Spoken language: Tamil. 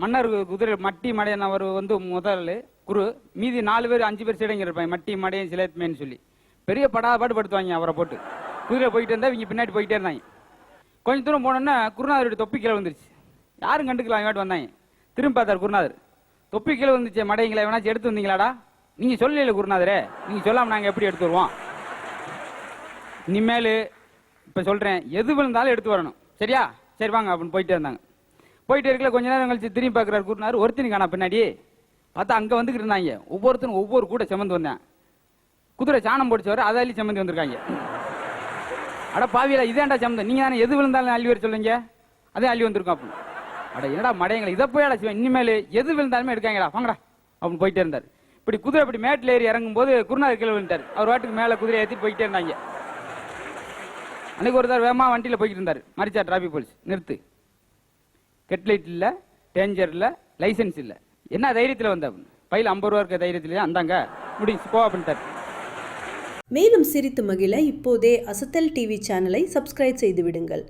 மன்னர் குதிரை மட்டி மடையன் அவர் வந்து முதல் குரு, மீதி 4 பேர் 5 பேர் சீடைங்க இருப்பாங்க, மட்டி மடையன் சிலேத்மேன்னு சொல்லி. பெரிய படாபாடு படுத்துவாங்க அவரை போட்டு. குதிரை போயிட்டு இருந்தா இவங்க பின்னாடி போயிட்டே இருந்தாங்க. கொஞ்சம் தூரம் போனோன்னா குருநாதருடைய தொப்பி கீழே வந்துருச்சு. யாரும் கண்டுக்கலாம், இவாட்டு வந்தாங்க. திரும்பி பார்த்தார் குருநாதர். தொப்பி கீழே வந்துச்சு, மடையங்களை எவனாச்சும் எடுத்து வந்தீங்களாடா? நீங்க சொல்லல குருநாதரே, நீங்க சொல்லாம நாங்க எப்படி எடுத்து வருவோம்? இனிமேல் இப்ப சொல்றேன், எது விழுந்தாலும் எடுத்து வரணும், சரியா? சரி வாங்க அப்படின்னு போயிட்டே இருந்தாங்க. போயிட்டு இருக்கல, கொஞ்ச நேரம் கழிச்சு திரும்பி பார்க்கிறார் குருநாதர். ஒருத்தனும் காணா பின்னாடி. பார்த்தா அங்க வந்துக்கிட்டு இருந்தாங்க. ஒவ்வொருத்தரும் ஒவ்வொரு கூட செமந்து வந்தேன். குதிரை சாணம் போடிச்சவரை அதை அள்ளி செமந்து வந்திருக்காங்க. அட பாவியல, இதேண்டா சம்மந்தம், நீங்க தானே எது விழுந்தாலும் அள்ளி வர சொல்லுங்க, அதே அள்ளி வந்திருக்கும் அப்படின்னு. அட என்னடா மடையங்களை இதை போய் அடைச்சுவேன், இனிமேல் எது விழுந்தாலுமே எடுக்காங்களா, வாங்கடா அப்படின்னு போயிட்டே இருந்தார். இப்படி குதிரை இப்படி மேட்டில் ஏறி இறங்கும் போது குருநாதர் கீழே விழுந்தார். அவர் வாட்டுக்கு மேலே குதிரை ஏற்றிட்டு போயிட்டே இருந்தாங்க. அன்னைக்கு ஒருத்தர் வேகமா வண்டியில் போய்கிட்டு இருந்தார். மறிச்சா டிராபிக் போலீஸ், நிறுத்து, ஹெட்லைட் இல்லை, டேஞ்சர் இல்லை, லைசன்ஸ் இல்லை, என்ன தைரியத்தில் வந்த? பையில் 50 ரூபா இருக்க தைரியத்திலேயே அந்தாங்க முடிச்சு போ அப்படின்ட்டார். மேலும் சிரித்து மகிழ இப்போதே அசத்தல் டிவி சேனலை சப்ஸ்கிரைப் செய்து விடுங்கள்.